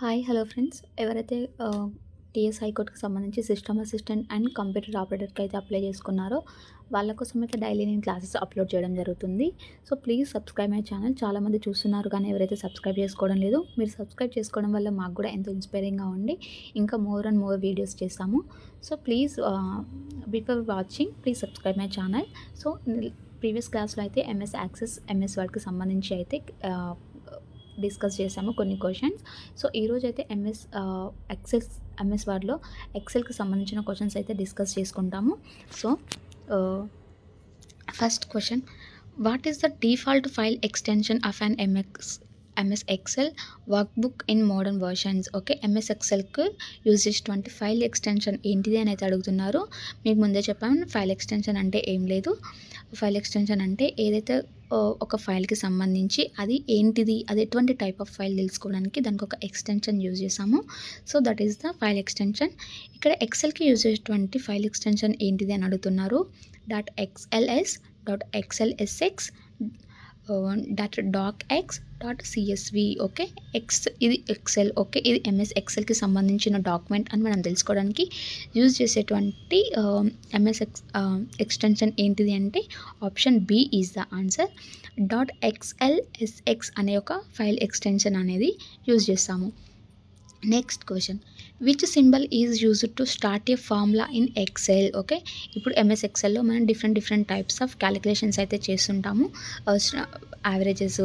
Hi hello friends. ఎవరైతే TS హైకోర్టుకి సంబంధించి సిస్టమ్ అసిస్టెంట్ అండ్ కంప్యూటర్ ఆపరేటర్కి అయితే అప్లై చేసుకున్నారో వాళ్ళ కోసం అయితే డైలీ నేను క్లాసెస్ అప్లోడ్ చేయడం జరుగుతుంది. So please subscribe my channel. చాలామంది చూస్తున్నారు కానీ ఎవరైతే సబ్స్క్రైబ్ చేసుకోవడం లేదు. మీరు సబ్స్క్రైబ్ చేసుకోవడం వల్ల మాకు కూడా ఎంతో ఇన్స్పైరింగ్గా ఉండి ఇంకా మోర్ అండ్ మోర్ వీడియోస్ చేస్తాము. So please before watching please subscribe my channel. So previous క్లాస్లో అయితే ఎంఎస్ యాక్సెస్ ఎంఎస్ వర్డ్కి సంబంధించి అయితే డిస్కస్ చేసాము కొన్ని క్వశ్చన్స్. సో ఈరోజు అయితే ఎంఎస్ వర్డ్లో ఎక్సెల్కి సంబంధించిన క్వశ్చన్స్ అయితే డిస్కస్ చేసుకుంటాము. So first question, what is the default file extension of an MS Excel workbook in modern versions? Okay, MS ఎక్సెల్కి యూజ్ చేసేటువంటి ఫైల్ ఎక్స్టెన్షన్ ఏంటిది అని అయితే అడుగుతున్నారు. మీకు ముందే చెప్పాను, ఫైల్ ఎక్స్టెన్షన్ అంటే ఏం లేదు. ఫైల్ ఎక్స్టెన్షన్ అంటే ఏదైతే ఒక ఫైల్కి సంబంధించి అది ఏంటిది, అది ఎటువంటి టైప్ ఆఫ్ ఫైల్ తెలుసుకోవడానికి దానికి ఒక ఎక్స్టెన్షన్ యూజ్ చేసాము. So that is the file extension. ఇక్కడ ఎక్సెల్కి యూజ్ చేసేటువంటి ఫైల్ ఎక్స్టెన్షన్ ఏంటిది అని అడుగుతున్నారు. .xls, .xlsx, .docx, .csv. Okay, ఇది ఎక్సెల్. ఓకే, ఇది ఎంఎస్ ఎక్సెల్కి సంబంధించిన డాక్యుమెంట్ అని మనం తెలుసుకోవడానికి యూజ్ చేసేటువంటి ఎంఎస్ ఎక్స్టెన్షన్ ఏంటిది అంటే option B is the answer. .xlsx అనే ఒక ఫైల్ ఎక్స్టెన్షన్ అనేది యూజ్ చేస్తాము. Next question, which symbol is used to start a formula in Excel? Okay, ఇప్పుడు ఎంఎస్ ఎక్సెల్లో మనం డిఫరెంట్ టైప్స్ ఆఫ్ క్యాలిక్యులేషన్స్ అయితే చేస్తుంటాము. యావరేజెస్,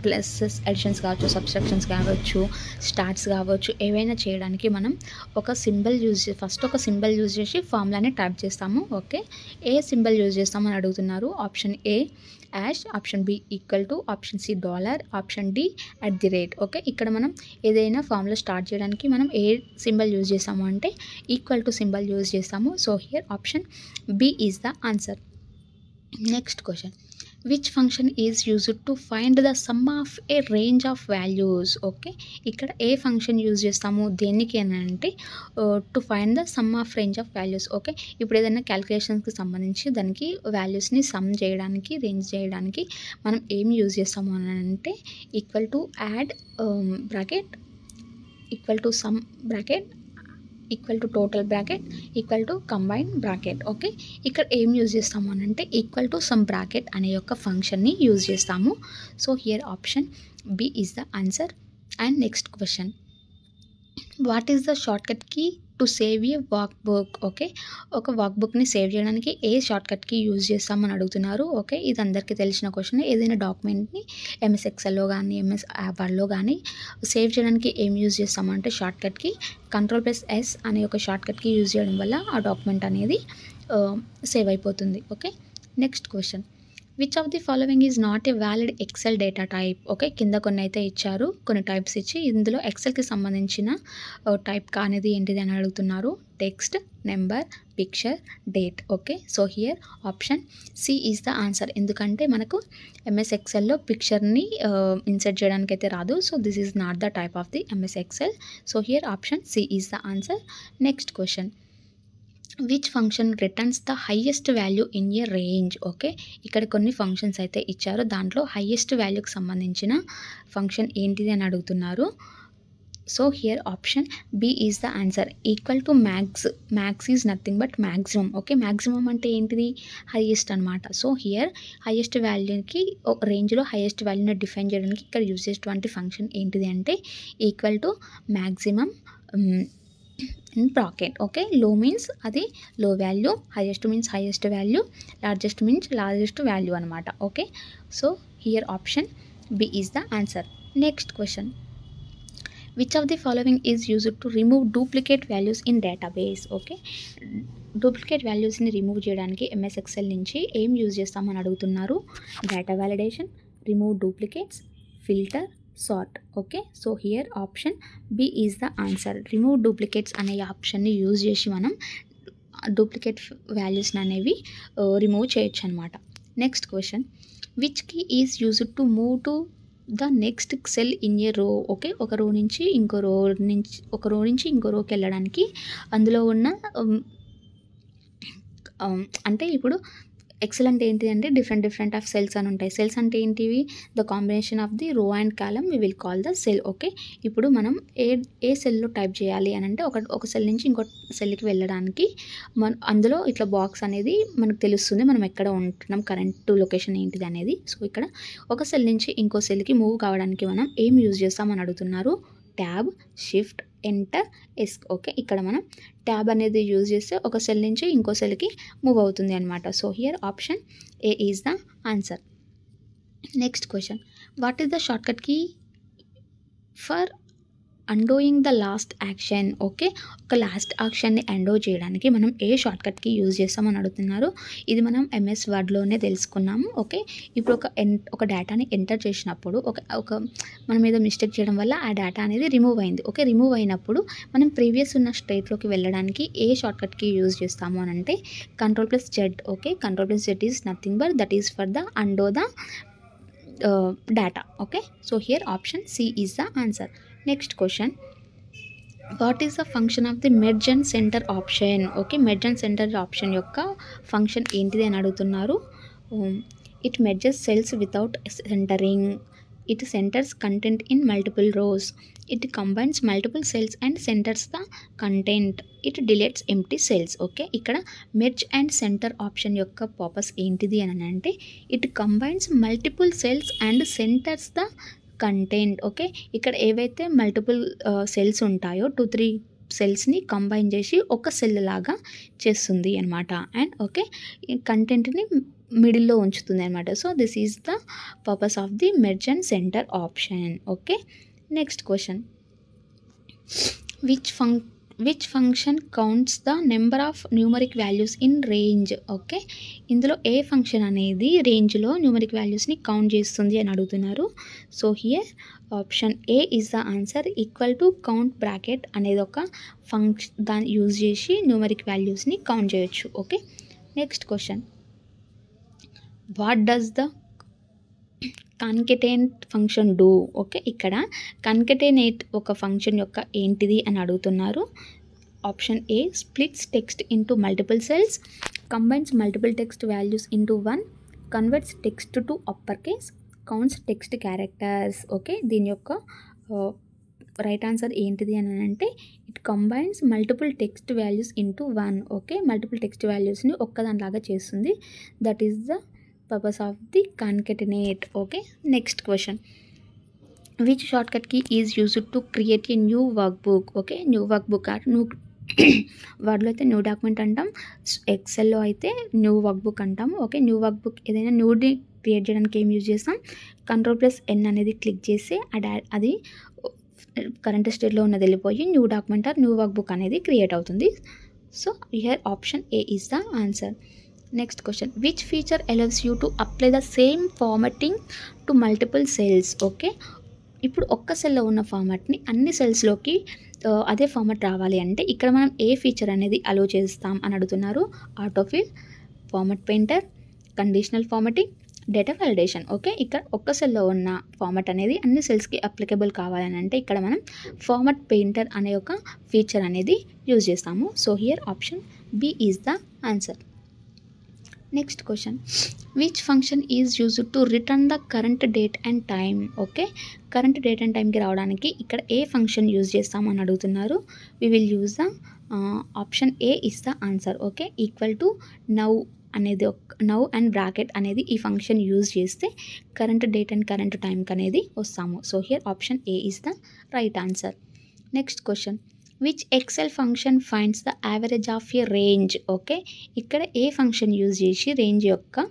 ప్లసెస్, అడిషన్స్ కావచ్చు, సబ్స్ట్రాక్షన్స్ కావచ్చు, స్టార్ట్స్ కావచ్చు, ఏవైనా చేయడానికి మనం ఫస్ట్ ఒక సింబల్ యూజ్ చేసి ఫార్ములాని టైప్ చేస్తాము. ఓకే, ఏ సింబల్ యూజ్ చేస్తామని అడుగుతున్నారు. Option A hash, option B equal to, option C $, option D @ okay, ఇక్కడ మనం ఏదైనా ఫార్ములా స్టార్ట్ చేయడానికి మనం ఏ సింబల్ యూజ్ చేస్తాము అంటే ఈక్వల్ టు సింబల్ యూజ్ చేస్తాము. So here option B is the answer. Next question, which function is used to find the sum of a range of values? Okay, ఇక్కడ ఏ function use చేస్తాము దేనికి అని అంటే to find the sum of range of values. Okay, ఇప్పుడు ఏదైనా క్యాలిక్యులేషన్స్కి సంబంధించి దానికి వాల్యూస్ని సమ్ చేయడానికి, రేంజ్ చేయడానికి మనం ఏం యూజ్ చేస్తాము అని అంటే equal to add bracket, equal to some bracket, equal to total bracket, equal to combine bracket. Okay, ఇక్కడ ఏం యూజ్ చేస్తాము అని అంటే ఈక్వల్ టు సమ్ బ్రాకెట్ అనే యొక్క ఫంక్షన్ని యూజ్ చేస్తాము. So here option B is the answer. And next question, what is the shortcut key to save a workbook? Okay, ఒక వర్క్ బుక్ని సేవ్ చేయడానికి ఏ షార్ట్కట్ కీ యూజ్ చేస్తామని అడుగుతున్నారు. ఓకే, ఇది అందరికీ తెలిసిన క్వశ్చన్. ఏదైనా డాక్యుమెంట్ని ఎంఎస్ ఎక్సెల్లో కానీ ఎంఎస్ వర్డ్లో కానీ సేవ్ చేయడానికి ఏం యూజ్ చేస్తామంటే షార్ట్కట్ కీ Ctrl+S అనే ఒక షార్ట్కట్ కీ యూజ్ చేయడం వల్ల ఆ డాక్యుమెంట్ అనేది సేవ్ అయిపోతుంది. Okay, next question, which of the following is not a valid Excel data type? Okay, కింద కొన్ని అయితే ఇచ్చారు, కొన్ని టైప్స్ ఇచ్చి ఇందులో ఎక్సెల్కి సంబంధించిన టైప్ కానిది ఏంటిది అని అడుగుతున్నారు. Text, number, picture, date. Okay, so here option C is the answer. ఎందుకంటే మనకు ఎంఎస్ ఎక్సెల్లో పిక్చర్ని ఇన్సర్ట్ చేయడానికి అయితే రాదు. So this is not the type of the MS Excel. So here option C is the answer. Next question, which function returns the highest value in a range? Okay, ఇక్కడ కొన్ని functions అయితే ఇచ్చారు, దాంట్లో highest వాల్యూకి సంబంధించిన function ఏంటిది అని అడుగుతున్నారు. So here option B is the answer. Equal to max is nothing but maximum. Okay, maximum అంటే ఏంటిది? హైయెస్ట్ అనమాట. సో హియర్ హైయెస్ట్ వాల్యూకి రేంజ్లో హైయెస్ట్ వాల్యూని డిఫైన్ చేయడానికి ఇక్కడ యూజ్ చేసేటువంటి ఫంక్షన్ ఏంటిది అంటే equal to maximum in bracket. Okay, low means అది low value, highest means highest value, largest means largest value అనమాట. Okay, so here option B is the answer. Next question, which of the following is used to remove duplicate values in database? Okay, duplicate వాల్యూస్ని remove చేయడానికి MS Excel నుంచి ఏం use చేస్తామని అడుగుతున్నారు. Data validation, remove duplicates, filter, sort. Okay, so here option B is the answer. Remove duplicates అనే ఆప్షన్ని use చేసి మనం డూప్లికేట్ వాల్యూస్ని అనేవి రిమూవ్ చేయొచ్చు అనమాట. Next question, which key is used to move to the next cell in a row? Okay, ఒక రో నుంచి ఇంకో రోకి వెళ్ళడానికి అందులో ఉన్న అంటే ఇప్పుడు ఎక్సెల్ అంటే ఏంటి అంటే డిఫరెంట్ ఆఫ్ సెల్స్ అని ఉంటాయి. సెల్స్ అంటే ఏంటివి? The combination of the row and column we will call the cell. Okay. ఇప్పుడు మనం ఏ ఏ సెల్‌లో టైప్ చేయాలి అని అంటే ఒక సెల్ నుంచి ఇంకో సెల్‌కి వెళ్ళడానికి అందులో ఇట్లా బాక్స్ అనేది మనకు తెలుస్తుంది. మనం ఎక్కడ ఉంటున్నాం, కరెంట్ లొకేషన్ ఏంటిది అనేది. సో, ఇక్కడ ఒక సెల్ నుంచి ఇంకో సెల్‌కి మూవ్ కావడానికి మనం ఏం యూజ్ చేస్తాం అని అడుగుతున్నారు. Tab, shift, enter, esc. Okay. ఇక్కడ మనం ట్యాబ్ అనేది యూజ్ చేస్తే ఒక సెల్ నుంచి ఇంకో సెల్‌కి మూవ్ అవుతుంది అనమాట. So, here option A is the answer. Next question. What is the shortcut key for undoing the last action? Okay. ఒక లాస్ట్ యాక్షన్‌ని అండో చేయడానికి మనం ఏ షార్ట్‌కట్ కీ యూజ్ చేస్తామని అడుగుతున్నారు. ఇది మనం ఎంఎస్ వర్డ్‌లోనే తెలుసుకున్నాము. ఓకే. ఇప్పుడు ఒక డేటాని ఎంటర్ చేసినప్పుడు ఒక మనం ఏదో మిస్టేక్ చేయడం వల్ల ఆ డేటా అనేది రిమూవ్ అయింది. ఓకే. రిమూవ్ అయినప్పుడు మనం ప్రీవియస్ ఉన్న స్టేట్‌లోకి వెళ్ళడానికి ఏ షార్ట్‌కట్ కీ యూజ్ చేస్తాము అని అంటే Ctrl+Z. Okay. Ctrl+Z is nothing but that is for the undo the data. Okay. So, here option C is the answer. Next question. What is the function of the merge and center option? Okay. Merge and center option యొక్క function ఏంటిది అని అడుగుతున్నారు. It merges cells without centering. It centers content in multiple rows. It combines multiple cells and centers the content. It deletes empty cells. Okay. ఇక్కడ merge and centre option యొక్క purpose ఏంటిది అని అంటే it combines multiple cells and centres the content. Okay. ఇక్కడ ఏవైతే multiple cells ఉంటాయో 2-3 సెల్స్ని combine చేసి ఒక సెల్ లాగా చేస్తుంది అనమాట. అండ్ ఓకే, కంటెంట్ని మిడిల్లో ఉంచుతుంది అనమాట. So, this is the purpose of the merge and centre option. Okay. Next question. Which function counts the number of numeric values in range? Okay. ఇందులో ఏ ఫంక్షన్ అనేది రేంజ్లో న్యూమరిక్ వాల్యూస్ని కౌంట్ చేస్తుంది అని అడుగుతున్నారు. So, here option A is the answer. Equal to count bracket అనేది ఒక function, దాన్ని యూజ్ చేసి న్యూమరిక్ వాల్యూస్ని కౌంట్ చేయొచ్చు. Okay. Next question. What does the concatenate function do? Okay. ఇక్కడ కాన్కెటేనేట్ ఒక ఫంక్షన్ యొక్క ఏంటిది అని అడుగుతున్నారు. Option A splits text into multiple cells, combines multiple text values into one, converts text to upper case, counts text characters. Okay. దీని యొక్క right answer ఏంటిది అని అంటే it combines multiple text values into one. Okay. Multiple text వాల్యూస్ని ఒక్కదానిలాగా చేస్తుంది. That is the purpose of the concatenate. Okay. Next question. Which shortcut key is used to create a new workbook? Okay. New workbook or new వర్డ్లో అయితే new document అంటాం, ఎక్సెల్లో అయితే new workbook అంటాం. Okay. New workbook ఏదైనా న్యూని create చేయడానికి ఏం use చేస్తాం? Ctrl+N అనేది click చేసి అది కరెంట్ స్టేట్లో ఉన్నది వెళ్ళిపోయి new document are new workbook అనేది క్రియేట్ అవుతుంది. So, here option A is the answer. Next question. Which feature allows you to apply the same formatting to multiple cells? Okay. ఇప్పుడు ఒక్క సెల్లో ఉన్న ఫార్మాట్ని అన్ని సెల్స్లోకి అదే ఫార్మాట్ రావాలి అంటే ఇక్కడ మనం ఏ ఫీచర్ అనేది అలో చేస్తాం అని అడుగుతున్నారు. Autofill, format painter, conditional formatting, data validation. Okay. ఇక్కడ ఒక్క సెల్లో ఉన్న ఫార్మాట్ అనేది అన్ని సెల్స్కి అప్లికబుల్ కావాలని అంటే ఇక్కడ మనం ఫార్మాట్ పెయింటర్ అనే ఒక ఫీచర్ అనేది యూజ్ చేస్తాము. So, here option B is the answer. Next question. Which function is used to return the current date and time? Okay. Current date and టైంకి రావడానికి ఇక్కడ ఏ ఫంక్షన్ యూజ్ చేస్తామని అడుగుతున్నారు. We will use the option A is the answer. Okay. Equal to now అనేది now and bracket అనేది ఈ function use చేస్తే కరెంట్ డేట్ అండ్ కరెంట్ టైంకి అనేది వస్తాము. So, here option A is the right answer. Next question. Which Excel function finds the average of a range? Okay. ఇక్కడ ఏ function use చేసి range యొక్క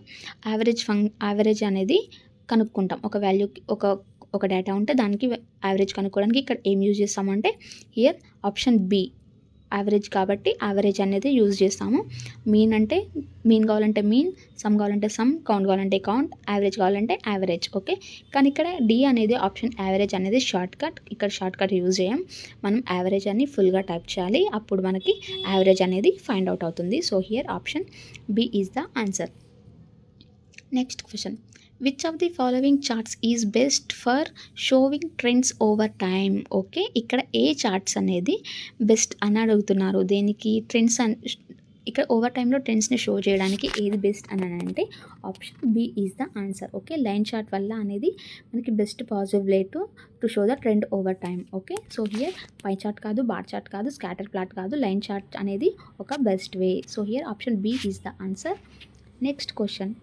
యావరేజ్ అనేది కనుక్కుంటాం. ఒక వాల్యూకి ఒక డేటా ఉంటే దానికి యావరేజ్ కనుక్కోవడానికి ఇక్కడ ఏం యూజ్ చేస్తామంటే హియర్ ఆప్షన్ బి యావరేజ్ కాబట్టి యావరేజ్ అనేది యూజ్ చేస్తాము. మీన్ అంటే మీన్ కావాలంటే మీన్, సమ్ కావాలంటే సమ్, కౌంట్ కావాలంటే కౌంట్, యావరేజ్ కావాలంటే యావరేజ్. ఓకే. కానీ ఇక్కడ డి అనేది ఆప్షన్ యావరేజ్ అనేది షార్ట్ కట్. ఇక్కడ షార్ట్ కట్ యూజ్ చేయం. మనం యావరేజ్ అని ఫుల్గా టైప్ చేయాలి. అప్పుడు మనకి యావరేజ్ అనేది ఫైండ్ అవుట్ అవుతుంది. So, here option B is the answer. Next question. Which of the following charts is best for showing trends over time? Okay. ఇక్కడ ఏ చార్ట్స్ అనేది బెస్ట్ అని అడుగుతున్నారు. దేనికి? ఇక్కడ ఓవర్ టైంలో ట్రెండ్స్ని షో చేయడానికి ఏది బెస్ట్ అని అంటే option B is the answer. Okay, line chart వల్ల అనేది మనకి best possible way to show the trend over time. Okay, so here pie chart కాదు, బార్ చార్ట్ కాదు, స్కాటర్ ప్లాట్ కాదు, లైన్ చార్ట్ అనేది ఒక best way. So here option B is the answer. Next question,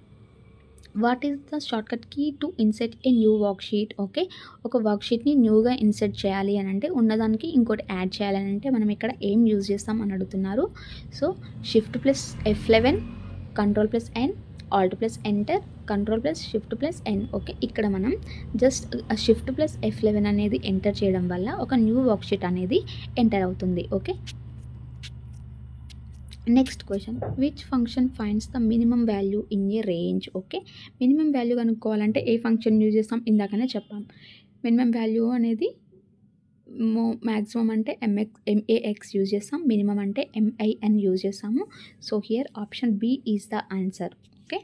what is the shortcut key to insert a new worksheet? Okay, ఒక వర్క్షీట్ని న్యూగా insert చేయాలి అని అంటే ఉన్నదానికి ఇంకోటి యాడ్ చేయాలని అంటే మనం ఇక్కడ ఏం యూజ్ చేస్తాం అని అడుగుతున్నారు. So shift plus F11, control plus N, alt plus enter, control plus shift plus N. Okay, ఇక్కడ మనం జస్ట్ షిఫ్ట్ ప్లస్ F11 అనేది ఎంటర్ చేయడం వల్ల ఒక న్యూ వర్క్షీట్ అనేది ఎంటర్ అవుతుంది. Okay, next question, which function finds the minimum value in a range? Okay, minimum value కనుక్కోవాలంటే ఏ ఫంక్షన్ యూజ్ చేస్తాం, ఇందాకనే చెప్పాం. మినిమం వాల్యూ అనేది మ్యాక్సిమం అంటే MAX యూజ్ చేస్తాం, మినిమం అంటే MIN యూజ్ చేస్తాము. So here option B is the answer. Okay,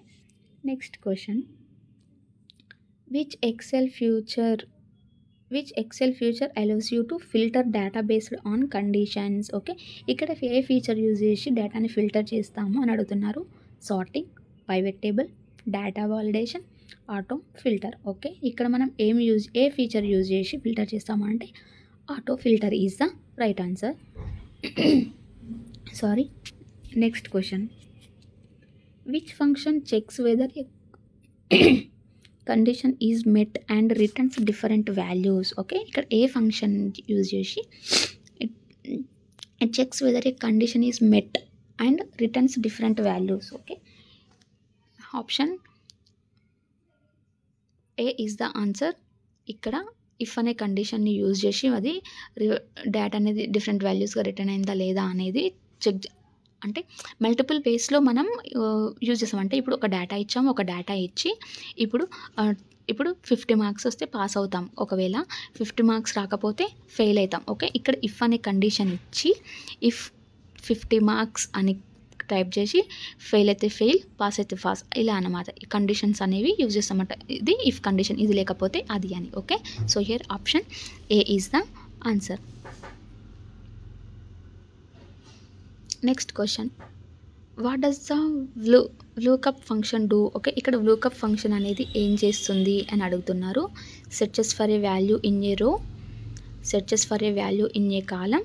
next question, which Excel feature allows you to filter data based on conditions? Okay, ఇక్కడ ఏ ఫీచర్ యూజ్ చేసి డేటాని filter చేస్తాము అని అడుగుతున్నారు. Sorting, pivot table, data validation, auto filter. Okay, ఇక్కడ మనం ఏ ఫీచర్ యూజ్ చేసి ఫిల్టర్ చేస్తాము అంటే auto filter is the right answer. Sorry, next question, which function checks whether condition is met and returns different values? Okay, ఇక్కడ ఏ function use చేసి it checks whether a condition is met and returns different values? Okay, option A is the answer. ఇక్కడ if అనే కండిషన్ని use చేసి అది data అనేది different వాల్యూస్గా return అయిందా లేదా అనేది చెక్, అంటే మల్టిపుల్ వేస్లో మనం యూజ్ చేస్తాం. అంటే ఇప్పుడు ఒక డేటా ఇచ్చాము, ఒక డేటా ఇచ్చి ఇప్పుడు 50 మార్క్స్ వస్తే పాస్ అవుతాం, ఒకవేళ 50 మార్క్స్ రాకపోతే ఫెయిల్ అవుతాం. ఓకే, ఇక్కడ ఇఫ్ అనే కండిషన్ ఇచ్చి ఇఫ్ 50 మార్క్స్ అని టైప్ చేసి ఫెయిల్ అయితే ఫెయిల్, పాస్ అయితే పాస్, ఇలా అన్నమాట. ఈ కండిషన్స్ అనేవి యూజ్ చేస్తామన్నమాట. ఇది ఇఫ్ కండిషన్, ఇది లేకపోతే అది అని. Okay, so here option A is the answer. Next question, what does the VLOOKUP function do? Okay, ఇక్కడ వ్లూకప్ ఫంక్షన్ అనేది ఏం చేస్తుంది అని అడుగుతున్నారు. Searches for a value in a row, searches for a value in a column,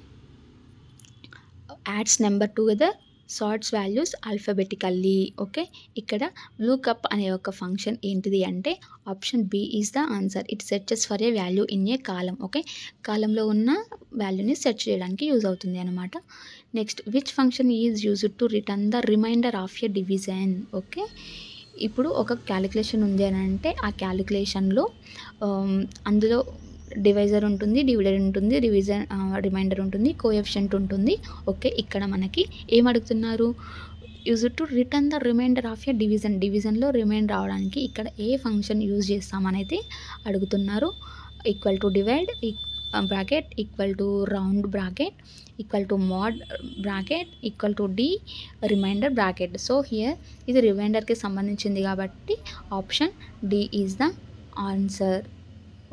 adds number together, sorts values alphabetically. Okay, ఇక్కడ VLOOKUP అనే ఒక function ఏంటిది అంటే option B is the answer. It searches for a value in a column. Okay, కాలంలో ఉన్న వాల్యూని search చేయడానికి use అవుతుంది అనమాట. Next, which function is used to return the reminder of a division? Okay, ఇప్పుడు ఒక క్యాలిక్యులేషన్ ఉంది అని అంటే ఆ క్యాలిక్యులేషన్లో అందులో డివైజర్ ఉంటుంది, డివిడెడ్ ఉంటుంది, రిమైండర్ ఉంటుంది, కోఎఫిషియంట్ ఉంటుంది. ఓకే, ఇక్కడ మనకి ఏం అడుగుతున్నారు, use to return the reminder of a డివిజన్లో రిమైండర్ రావడానికి ఇక్కడ ఏ ఫంక్షన్ యూజ్ చేస్తామనైతే అడుగుతున్నారు. Equal to divide bracket, equal to round bracket, equal to mod bracket, equal to D reminder bracket. So here ఇది రిమైండర్కి సంబంధించింది కాబట్టి option D is the answer.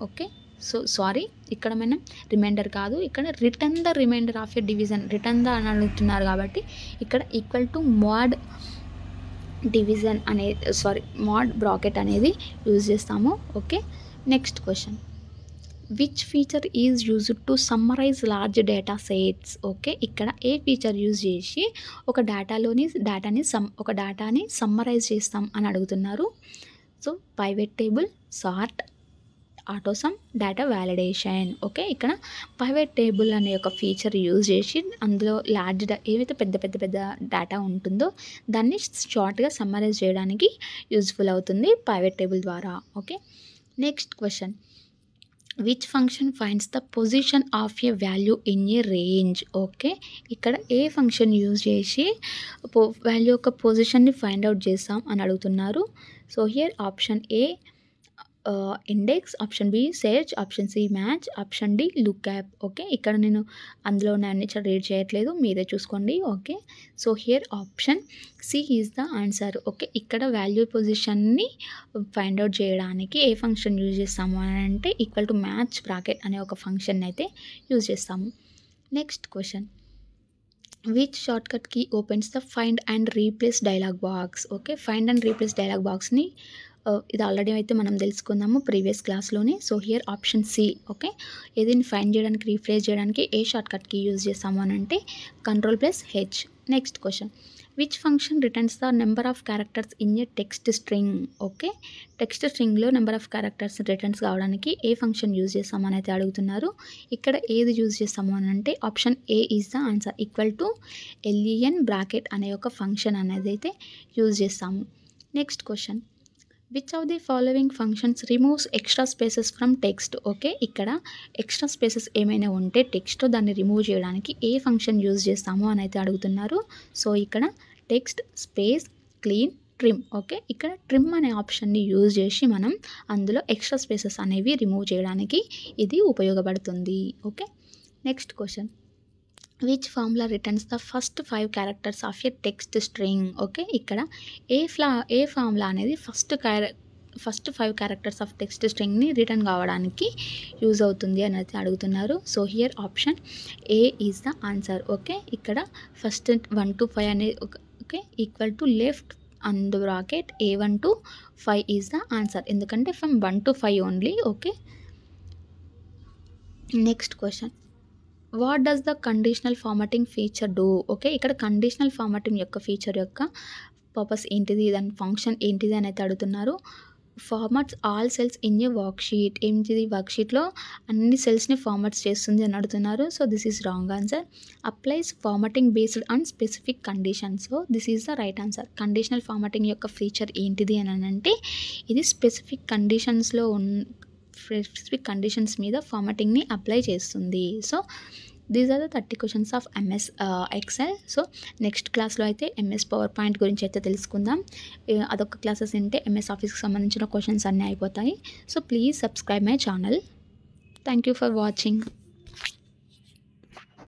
Okay, so sorry, ఇక్కడ మనం రిమైండర్ కాదు, ఇక్కడ return the reminder of a division, return the అని అడుగుతున్నారు కాబట్టి ఇక్కడ ఈక్వల్ టు మోడ్ డివిజన్ అనేది మోడ్ బ్రాకెట్ అనేది యూజ్ చేస్తాము. Okay, next question, which feature is used to summarise large data sets? Okay, ఇక్కడ ఏ ఫీచర్ యూజ్ చేసి ఒక డేటాని సమ్మరైజ్ చేస్తాం అని అడుగుతున్నారు. So pivot table, sort, autosum, data validation. Okay, ఇక్కడ పైవట్ టేబుల్ అనే ఒక ఫీచర్ యూజ్ చేసి అందులో లార్జ్ ఏవైతే పెద్ద డేటా ఉంటుందో దాన్ని షార్ట్గా సమ్మరైజ్ చేయడానికి యూజ్ఫుల్ అవుతుంది పైవట్ టేబుల్ ద్వారా. Okay, next question, which function finds the position of a value in a range? Okay, ఇక్కడ ఏ ఫంక్షన్ యూజ్ చేసి వాల్యూ యొక్క పొజిషన్ని ఫైండ్ అవుట్ చేస్తాం అని అడుగుతున్నారు. So here option A index, option B search, option C match, option D lookup. Okay, ఇక్కడ నేను అందులో అన్ని రీడ్ చేయట్లేదు, మీరే చూసుకోండి. Okay, so here option C is the answer. Okay, ఇక్కడ వాల్యూ పొజిషన్ని ఫైండ్ అవుట్ చేయడానికి ఏ ఫంక్షన్ యూజ్ చేస్తాము అని అంటే ఈక్వల్ టు మ్యాచ్ బ్రాకెట్ అనే ఒక ఫంక్షన్ అయితే యూజ్ చేస్తాము. Next question, which shortcut key opens the find and replace dialog box. Okay, find and replace dialog బాక్స్ని ఇది ఆల్రెడీ అయితే మనం తెలుసుకుందాము ప్రీవియస్ క్లాస్లోనే. So here option C. Okay, ఏదైనా ఫైండ్ చేయడానికి రీప్లేస్ చేయడానికి ఏ షార్ట్కట్ కీ యూజ్ చేస్తాము అని అంటే Ctrl+H. Next question, which function returns the number of characters in a text string. Okay, text స్ట్రింగ్లో నెంబర్ ఆఫ్ క్యారెక్టర్స్ రిటర్న్స్ కావడానికి ఏ ఫంక్షన్ యూజ్ చేస్తామని అయితే అడుగుతున్నారు. ఇక్కడ ఏది యూజ్ చేస్తాము అని అంటే option A is the answer. =len bracket అనే ఒక ఫంక్షన్ అనేది అయితే యూజ్ చేస్తాము. Next question, which of the following functions removes extra spaces from text. Okay, ఇక్కడ ఎక్స్ట్రా స్పేసెస్ ఏమైనా ఉంటే టెక్స్ట్ దాన్ని రిమూవ్ చేయడానికి ఏ ఫంక్షన్ యూజ్ చేస్తాము అని అయితే అడుగుతున్నారు. సో ఇక్కడ text space clean trim. Okay, ఇక్కడ ట్రిమ్ అనే ఆప్షన్ని యూజ్ చేసి మనం అందులో ఎక్స్ట్రా స్పేసెస్ అనేవి రిమూవ్ చేయడానికి ఇది ఉపయోగపడుతుంది. Okay, next question, which formula returns the first 5 characters of a text string. Okay, ఇక్కడ ఏ ఫార్ములా అనేది ఫస్ట్ 5 క్యారెక్టర్స్ ఆఫ్ టెక్స్ట్ స్ట్రింగ్ని రిటర్న్ కావడానికి యూజ్ అవుతుంది అని అయితే అడుగుతున్నారు. So here option A is the answer. Okay, ఇక్కడ ఫస్ట్ 1 to 5 అనేది okay equal to left and bracket A1 to 5 is the answer, ఎందుకంటే from 1 to 5 only. Okay, next question, what does the conditional formatting feature do. Okay, ఇక్కడ conditional formatting యొక్క feature యొక్క purpose ఏంటిది, దాని function ఏంటిది అని అయితే అడుగుతున్నారు. Formats all cells in a worksheet. ఏంటిది, వర్క్షీట్లో అన్ని సెల్స్ని ఫార్మాట్స్ చేస్తుంది అని అడుగుతున్నారు. So this is wrong answer. Applies formatting based on specific conditions. So this is the right answer. Conditional formatting యొక్క ఫీచర్ ఏంటిది అని అంటే ఇది స్పెసిఫిక్ కండిషన్స్ మీద ఫార్మాటింగ్ని అప్లై చేస్తుంది. So these are the 30 questions of MS Excel. So next క్లాస్లో అయితే MS power point గురించి అయితే తెలుసుకుందాం. అదొక క్లాసెస్ ఉంటే MS ఆఫీస్కి సంబంధించిన క్వశ్చన్స్ అన్నీ అయిపోతాయి. So please subscribe my channel. Thank you for watching.